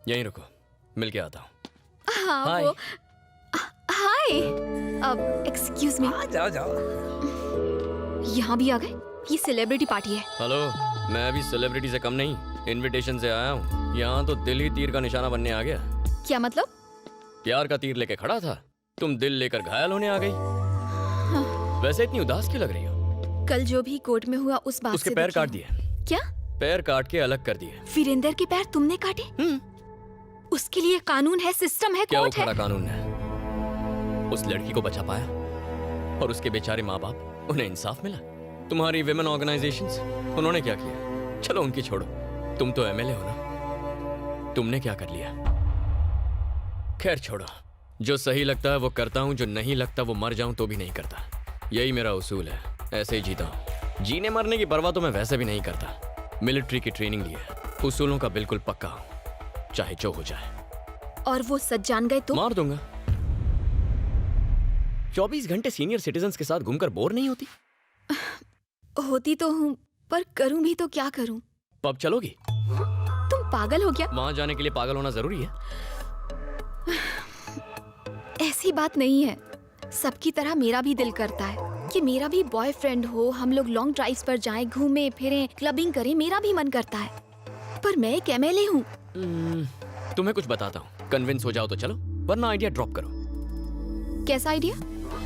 यहीं रुको, मिल के आता हूँ। हाँ हाय। वो हाय। एक्सक्यूज मी, जाओ जाओ। यहाँ भी आ गए? ये सेलिब्रिटी पार्टी है। हेलो, मैं भी सेलिब्रिटी से कम नहीं, इनविटेशन से आया हूँ। यहाँ तो दिल ही तीर का निशाना बनने आ गया। क्या मतलब? प्यार का तीर लेके खड़ा था, तुम दिल लेकर घायल होने आ गई। वैसे इतनी उदास क्यों लग रही हो? कल जो भी कोर्ट में हुआ उस बात उसके से पैर दुखी काट हूँ। दिए। क्या? पैर काट के अलग कर दिए। वीरेंद्र के पैर तुमने काटे? उसके लिए कानून है, सिस्टम है, क्या वो कोर्ट है। खड़ा कानून है? उस लड़की को बचा पाया और उसके बेचारे माँ बाप, उन्हें इंसाफ मिला। तुम्हारी विमेन ऑर्गेनाइजेशंस, उन्होंने क्या किया? चलो उनकी छोड़ो, तुम तो एमएलए हो ना, तुमने क्या कर लिया? खैर छोड़ो, जो सही लगता है वो करता हूँ, जो नहीं लगता वो मर जाऊं तो भी नहीं करता। यही मेरा उसूल है, ऐसे ही जीता हूँ। जीने मरने की परवाह तो मैं वैसे भी नहीं करता। मिलिट्री की ट्रेनिंग ली है, उसूलों का बिल्कुल पक्का हूँ, चाहे जो हो जाए। और वो सच जान गए तो? मार दूंगा। 24 घंटे सीनियर सिटीजन्स के साथ घूमकर बोर नहीं होती? होती तो हूँ, पर करूँ भी तो क्या करूँ? पब चलोगी? तुम पागल हो क्या? वहां जाने के लिए पागल होना जरूरी है? ऐसी बात नहीं है। सबकी तरह मेरा भी दिल करता है कि मेरा भी बॉयफ्रेंड हो, हम लोग लॉन्ग ड्राइव्स पर जाएं, घूमें फिरें, क्लबिंग करें, मेरा भी मन करता है। पर मैं एक एमएलए हूँ। तुम्हें कुछ बताता हूँ, कन्विंस हो जाओ तो चलो, वरना आइडिया ड्रॉप करो। कैसा आइडिया?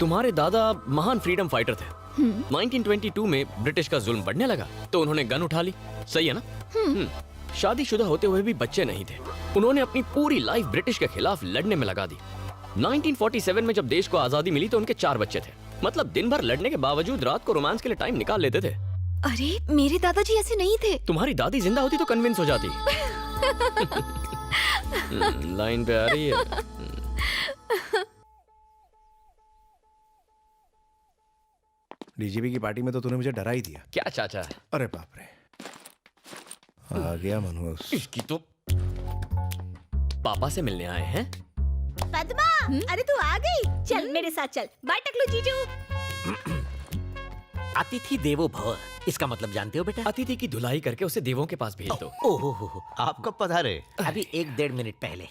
तुम्हारे दादा महान फ्रीडम फाइटर थे। 1922 में ब्रिटिश का जुल्म बढ़ने लगा तो उन्होंने गन उठा ली, सही है ना? शादीशुदा होते हुए भी बच्चे नहीं थे। उन्होंने अपनी पूरी लाइफ ब्रिटिश के खिलाफ लड़ने में लगा दी। 1947 में जब देश को आजादी मिली तो उनके 4 बच्चे थे। मतलब दिन भर लड़ने के बावजूद रात को रोमांस के लिए टाइम निकाल लेते थे। अरे मेरे दादाजी ऐसे नहीं थे। तुम्हारी दादी जिंदा होती तो कन्विंस हो जाती। लाइन पे आ रही है। डीजीपी की पार्टी में तो तूने मुझे डरा ही दिया। क्या चाचा? अरे बाप रे, आ गया मनोज। इसकी तो पापा से मिलने आए हैं। पद्मा, अरे तू आ गई, चल मेरे साथ चल। बाय टकलू जीजू। अतिथि देवो भव, इसका मतलब जानते हो बेटा? अतिथि की धुलाई करके उसे देवों के पास भेज दो। ओहो हो, आप कब पधारे? अभी 1-1.5 मिनट पहले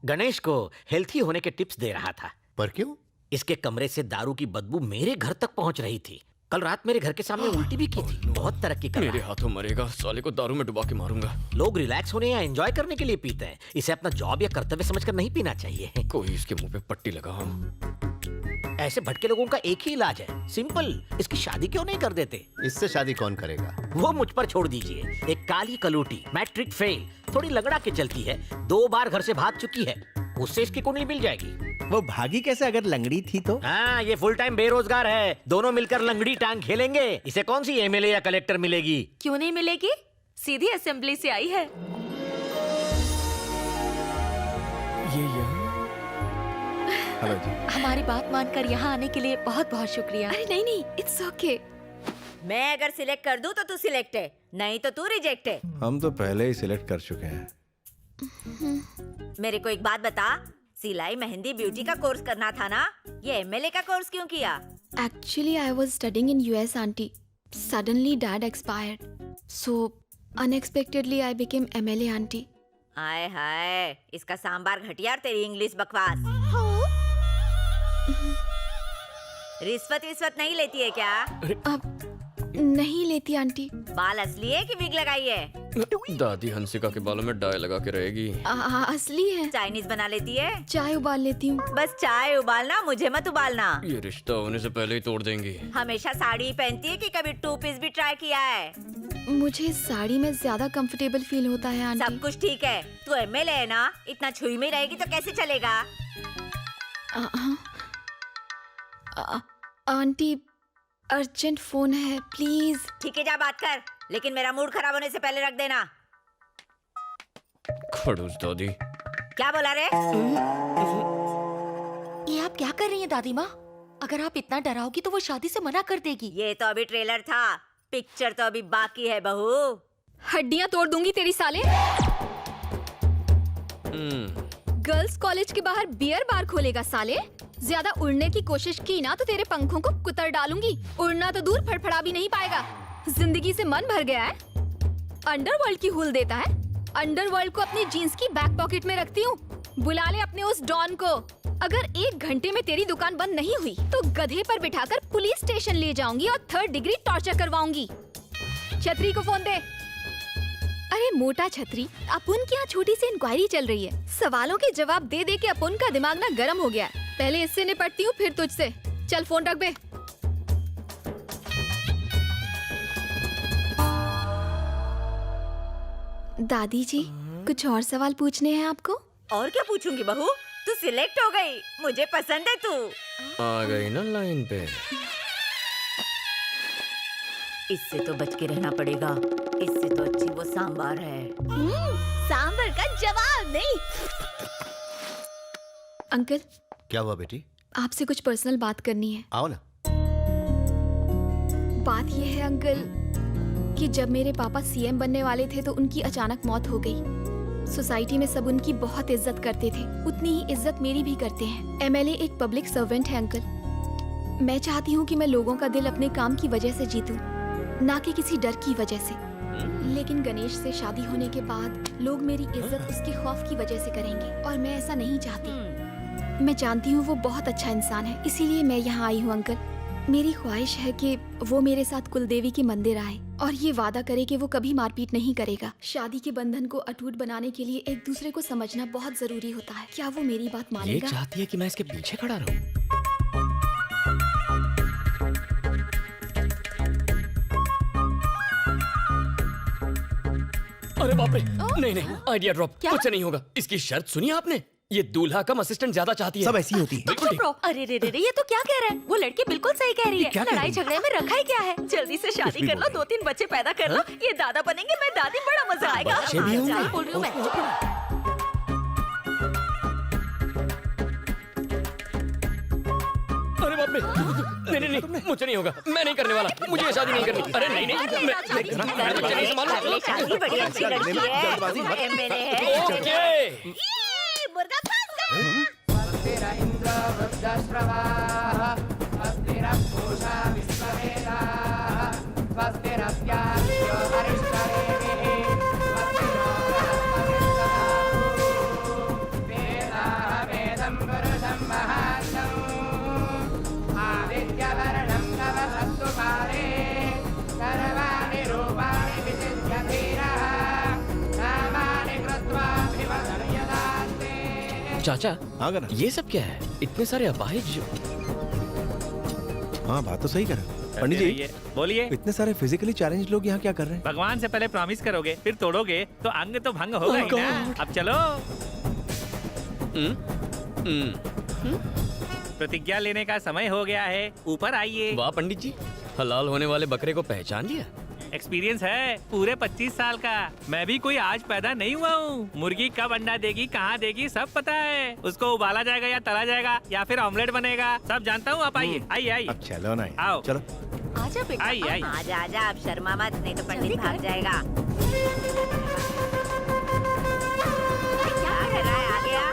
गणेश को हेल्थी होने के टिप्स दे रहा था। पर क्यों? इसके कमरे से दारू की बदबू मेरे घर तक पहुंच रही थी। कल रात मेरे घर के सामने उल्टी भी की थी। बहुत तरक्की कर रहा मेरे है। हाथों मरेगा, साले को दारू में डुबा के मारूंगा। लोग रिलैक्स होने या एंजॉय करने के लिए पीते हैं, इसे अपना जॉब या कर्तव्य समझकर नहीं पीना चाहिए। कोई इसके मुंह पे पट्टी लगा। ऐसे भटके लोगों का एक ही इलाज है, सिंपल। इसकी शादी क्यों नहीं कर देते? इससे शादी कौन करेगा? वो मुझ पर छोड़ दीजिए। एक काली कलूटी, मैट्रिक फेल, थोड़ी लगड़ा के चलती है, 2 बार घर से भाग चुकी है, उससे इसकी कुंडली मिल जाएगी। वो भागी कैसे अगर लंगड़ी थी तो? हाँ, ये फुल टाइम बेरोजगार है, दोनों मिलकर लंगड़ी टांग खेलेंगे। इसे कौन सी एमएलए या कलेक्टर मिलेगी? क्यों नहीं मिलेगी? सीधी असेंबली से आई है। हेलो जी। हमारी बात मानकर यहाँ आने के लिए बहुत बहुत शुक्रिया। अरे नहीं नहीं, इट्स ओके। मैं अगर सिलेक्ट कर दूं तो तू सिलेक्ट है, नहीं तो तू रिजेक्ट है। हम तो पहले ही सिलेक्ट कर चुके हैं। मेरे को एक बात बता, सिलाई मेहंदी ब्यूटी का कोर्स करना था ना, ये एमएलए का कोर्स क्यों किया? Actually, I was studying in US, auntie. Suddenly, dad expired. So, unexpectedly, I became MLA, auntie. हाय हाय, इसका सांबार घटिया और तेरी इंग्लिश बकवास। रिश्वत विश्वत नहीं लेती है क्या? अब नहीं लेती आंटी। बाल असली है कि विग लगाई है? दादी हंसिका के बालों में डाई लगा के रहेगी। असली है। चाइनीज बना लेती है? चाय उबाल लेती हूँ। बस चाय उबालना, मुझे मत उबालना। ये रिश्ता होने से पहले ही तोड़ देंगी। हमेशा साड़ी पहनती है कि कभी 2 पीस भी ट्राई किया है? मुझे साड़ी में ज्यादा कंफर्टेबल फील होता है आंटी। सब कुछ ठीक है, तू एमएलए है ना, इतना छुई में रहेगी तो कैसे चलेगा? आंटी, अर्जेंट फोन है, प्लीज। ठीक है, जा बात कर, लेकिन मेरा मूड खराब होने से पहले रख देना। खड़ूस दादी। क्या बोला रे? ये आप क्या कर रही हैं दादी माँ? अगर आप इतना डराओगी तो वो शादी से मना कर देगी। ये तो अभी ट्रेलर था, पिक्चर तो अभी बाकी है बहू। हड्डियां तोड़ दूंगी तेरी साले। गर्ल्स कॉलेज के बाहर बियर बार खोलेगा साले। ज्यादा उड़ने की कोशिश की ना तो तेरे पंखों को कुतर डालूंगी। उड़ना तो दूर, फड़फड़ा भी नहीं पाएगा। जिंदगी से मन भर गया है, अंडरवर्ल्ड की हुल देता है। अंडरवर्ल्ड को अपनी जीन्स की बैक पॉकेट में रखती हूँ। बुला ले अपने उस डॉन को। अगर 1 घंटे में तेरी दुकान बंद नहीं हुई तो गधे पर बिठाकर पुलिस स्टेशन ले जाऊंगी और 3rd डिग्री टॉर्चर करवाऊंगी। छतरी को फोन दे। अरे मोटा छतरी, अपुन की यहाँ छोटी सी इंक्वायरी चल रही है। सवालों के जवाब दे दे के अपुन का दिमाग ना गर्म हो गया है। पहले इससे निपटती हूँ फिर तुझसे। चल फोन रख बे। दादी जी, कुछ और सवाल पूछने हैं आपको? और क्या पूछूंगी बहू, तू सिलेक्ट हो गई, मुझे पसंद है तू। आ गई ना लाइन पे। इससे तो बच के रहना पड़ेगा, इससे तो अच्छी वो सांबार है। सांबर का जवाब नहीं। अंकल, क्या हुआ बेटी? आपसे कुछ पर्सनल बात करनी है। आओ ना। बात यह है अंकल कि जब मेरे पापा सीएम बनने वाले थे तो उनकी अचानक मौत हो गई। सोसाइटी में सब उनकी बहुत इज्जत करते थे, उतनी ही इज्जत मेरी भी करते हैं। एमएलए एक पब्लिक सर्वेंट है अंकल। मैं चाहती हूँ कि मैं लोगों का दिल अपने काम की वजह से जीतूं, ना कि किसी डर की वजह से। लेकिन गणेश से शादी होने के बाद लोग मेरी इज्जत उसके खौफ की वजह से करेंगे और मैं ऐसा नहीं चाहती। मैं जानती हूँ वो बहुत अच्छा इंसान है, इसीलिए मैं यहाँ आई हूँ अंकल। मेरी ख्वाहिश है कि वो मेरे साथ कुलदेवी के मंदिर आए और ये वादा करे कि वो कभी मारपीट नहीं करेगा। शादी के बंधन को अटूट बनाने के लिए एक दूसरे को समझना बहुत जरूरी होता है। क्या वो मेरी बात ये मानेगा? चाहती है कि मैं इसके पीछे खड़ा रहूं। अरे बाप रे, नहीं नहीं, आइडिया ड्रॉप। कुछ नहीं होगा। इसकी शर्त सुनी आपने? ये दूल्हा कम असिस्टेंट ज्यादा चाहती है। सब ऐसी होती है। बिल्कुल ठीक। अरे रे रे रे, ये तो क्या कह रहा है? वो लड़की बिल्कुल सही कह रही है। क्या कह लड़ाई रही है? झगड़े में रखा ही क्या है? जल्दी से शादी भी कर लो, बोल 2-3 बच्चे पैदा कर लो। ये दादा बनेंगे, मैं दादी, बड़ा मजा आएगा। बच्चे भी हाँ, होंगे? सही बोल रही हूँ मैं। अरे बाप रे, नहीं नहीं नहीं, मुझे नहीं होगा। मैं नहीं करने वाला। मुझे ये शादी नहीं करनी। अरे नहीं नहीं, मैं बच्चे नहीं संभालूं। कर ले शादी, बड़ी अच्छी लड़की है, एमएलए है। ओके। मुर्गा फंस गया। चाचा, हाँ करा। ये सब क्या है? इतने सारे अपाहिज। हाँ बात तो सही करा। पंडित जी, बोलिए। इतने सारे फिजिकली चैलेंज लोग यहाँ क्या कर रहे हैं? भगवान से पहले प्रॉमिस करोगे, फिर तोड़ोगे तो अंग तो भंग होगा ही ना। अब चलो, प्रतिज्ञा लेने का समय हो गया है, ऊपर आइए। वाह पंडित जी, हलाल होने वाले बकरे को पहचान लिया। एक्सपीरियंस है पूरे 25 साल का। मैं भी कोई आज पैदा नहीं हुआ हूँ। मुर्गी कब अंडा देगी, कहाँ देगी, सब पता है। उसको उबाला जाएगा या तला जाएगा या फिर ऑमलेट बनेगा, सब जानता हूँ। आप आइए आइए आइए। अब चलो ना, आओ। चलो। आजा बेटा। आइए आइए। आजा आजा, अब शर्मा मत, नहीं तो पंडित भाग जाएगा। क्या कर रहा है? आ गया।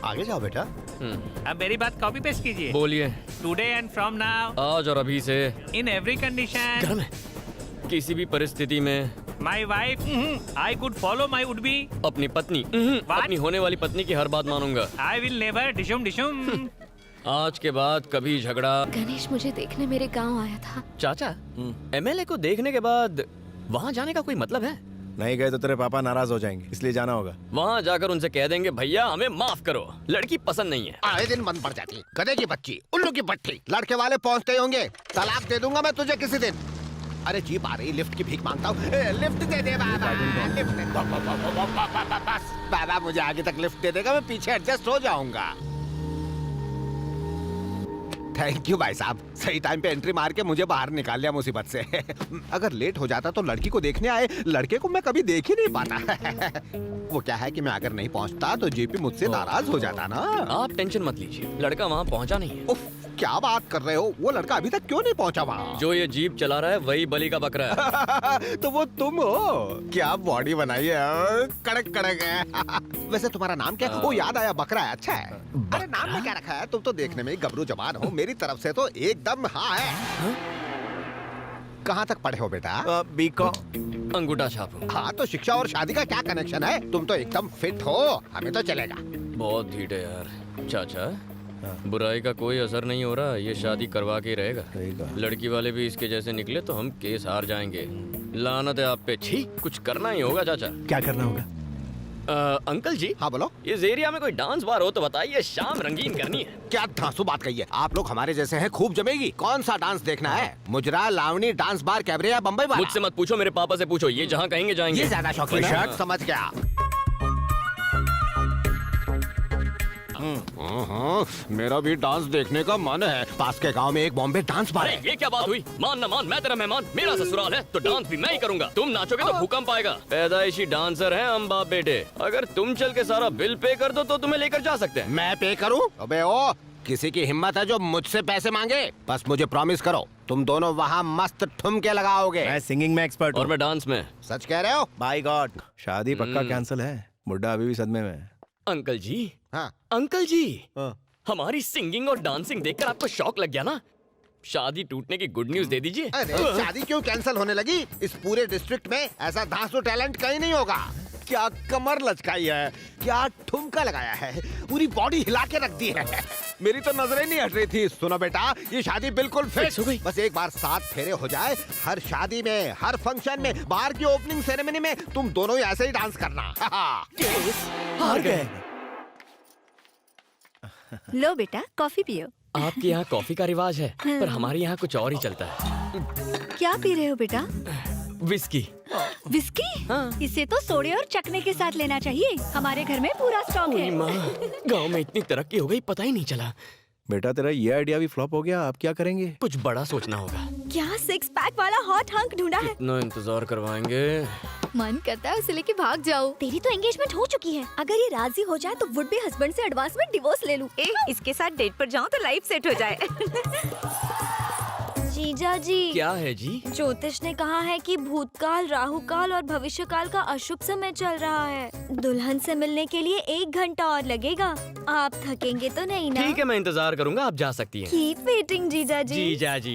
आगे जाओ बेटा। अब मेरी बात कॉपी पेस्ट कीजिए। बोलिए। टुडे एंड फ्रॉम नाउ, आज और अभी से, इन एवरी कंडीशन, गर्म है, किसी भी परिस्थिति में my wife I could follow my would be, अपनी पत्नी अपनी होने वाली पत्नी की हर बात मानूंगा। आई विल नेवर डिशुम डिशुम। आज के बाद कभी झगड़ा। गणेश मुझे देखने मेरे गांव आया था। चाचा, एमएलए को देखने के बाद वहाँ जाने का कोई मतलब है? नहीं गए तो तेरे पापा नाराज हो जाएंगे, इसलिए जाना होगा। वहाँ जाकर उनसे कह देंगे, भैया हमें माफ करो, लड़की पसंद नहीं है। आए दिन मन पड़ जाती, गधे की बच्ची, उल्लू की पट्टी। लड़के वाले पहुंचते होंगे, तलाक दे दूंगा मैं तुझे किसी दिन। अरे जीप आ रही, लिफ्ट की भीख मांगता हूँ। लिफ्ट दे दे बाबा, लिफ्ट दे। बस बाबा, मुझे आगे तक लिफ्ट दे देगा, मैं पीछे एडजस्ट हो जाऊंगा। थैंक यू भाई साहब, सही टाइम पे एंट्री मार के मुझे बाहर निकाल लिया मुसीबत से। अगर लेट हो जाता तो लड़की को देखने आए लड़के को मैं कभी देख ही नहीं पाता। वो क्या है कि मैं अगर नहीं पहुंचता तो जीपी मुझसे नाराज हो जाता ना। आप टेंशन मत लीजिए, लड़का वहाँ पहुँचा नहीं है। उफ, क्या बात कर रहे हो? वो लड़का अभी तक क्यों नहीं पहुंचा वहाँ? जो ये जीप चला रहा है वही बलि का बकरा है। तो वो तुम हो? क्या बॉडी बनाई है, कड़क कड़क है। वैसे तुम्हारा नाम क्या है? वो याद आया, बकरा है। अच्छा है। अरे नाम में क्या रखा है? तुम तो देखने में ही गबरू जवान हो, मेरी तरफ से तो एकदम हाँ है। कहाँ तक पढ़े हो बेटा? बीकॉम। अंगूठा छापू। हाँ तो शिक्षा और शादी का क्या कनेक्शन है? तुम तो एकदम फिट हो, हमें तो चलेगा। बहुत ढीठ है यार। चाचा, बुराई का कोई असर नहीं हो रहा, ये शादी करवा के ही रहेगा। सही कहा। लड़की वाले भी इसके जैसे निकले तो हम केस हार जाएंगे। लानत है आप पे। छी, कुछ करना ही होगा चाचा। क्या करना होगा? अंकल जी, हाँ बोलो। इस एरिया में कोई डांस बार हो तो बताइए, शाम रंगीन करनी है। क्या धांसू बात कही है? आप लोग हमारे जैसे हैं, खूब जमेगी। कौन सा डांस देखना है? मुजरा, लावणी, डांस बार, कैबरे या बम्बई वाला? मुझसे मत पूछो, मेरे पापा से पूछो, ये जहाँ कहेंगे जाएंगे। ये ज्यादा शौकीन है। समझ गया। मेरा भी डांस देखने का मन है। पास के गांव में एक बॉम्बे डांस बार अरे है। ये क्या बात हुई? मान न मान, मैं तेरा मेहमान, मेरा ससुराल है तो डांस भी मैं ही करूंगा। तुम नाचोगे तो भूकंप आएगा। पैदाइशी डांसर हैं हम बाप बेटे। अगर तुम चल के सारा बिल पे कर दो तो तुम्हें लेकर जा सकते हैं। मैं पे करूं? अबे ओ, किसी की हिम्मत है जो मुझसे पैसे मांगे? बस मुझे प्रॉमिस करो, तुम दोनों वहाँ मस्त ठुमके लगाओगे। मैं सिंगिंग में एक्सपर्ट और हूँ। मैं डांस में। सच कह रहे हो? बाय गॉड, शादी पक्का कैंसिल है। बुड्ढा अभी भी सदमे में है। अंकल जी, हाँ। अंकल जी, हाँ। हमारी सिंगिंग और डांसिंग देखकर आपको शौक लग गया ना? शादी टूटने की गुड न्यूज दे दीजिए। अरे शादी क्यों कैंसिल होने लगी? इस पूरे डिस्ट्रिक्ट में ऐसा धांसू टैलेंट कहीं नहीं होगा। क्या कमर लचकाई है, क्या ठुमका लगाया है, पूरी बॉडी हिला के रख दी है। मेरी तो नजरें नहीं हट रही थी। सुनो बेटा, ये शादी बिल्कुल फिक्स हो गई। बस एक बार 7 फेरे हो जाए, हर शादी में, हर फंक्शन में, बार की ओपनिंग सेरेमनी में तुम दोनों ही ऐसे ही डांस करना। हार गए। लो बेटा, कॉफी पियो। आपके यहाँ कॉफी का रिवाज है, पर हमारे यहाँ कुछ और ही चलता है। क्या पी रहे हो बेटा? विस्की। विस्की? हाँ। इसे तो सोडे और चखने के साथ लेना चाहिए। हमारे घर में पूरा स्टॉक है। माँ, गाँव में इतनी तरक्की हो गई, पता ही नहीं चला। बेटा तेरा ये आइडिया भी फ्लॉप हो गया, आप क्या करेंगे? कुछ बड़ा सोचना होगा। क्या 6 पैक वाला हॉट हंक ढूंढा है? इतना इंतजार करवाएंगे। मन करता है उसे लेके भाग जाओ। तेरी तो एंगेजमेंट हो चुकी है। अगर ये राजी हो जाए तो वुड बी हस्बैंड से एडवांस में डिवोर्स ले लूं। इसके साथ डेट पर जाऊं तो लाइफ सेट हो जाए। जीजा जी, क्या है जी? ज्योतिष ने कहा है कि भूतकाल, राहुकाल और भविष्यकाल का अशुभ समय चल रहा है। दुल्हन से मिलने के लिए 1 घंटा और लगेगा। आप थकेंगे तो नहीं ना? ठीक है, मैं इंतजार करूंगा, आप जा सकती हैं। कीप वेटिंग जीजा जी। जीजा जी।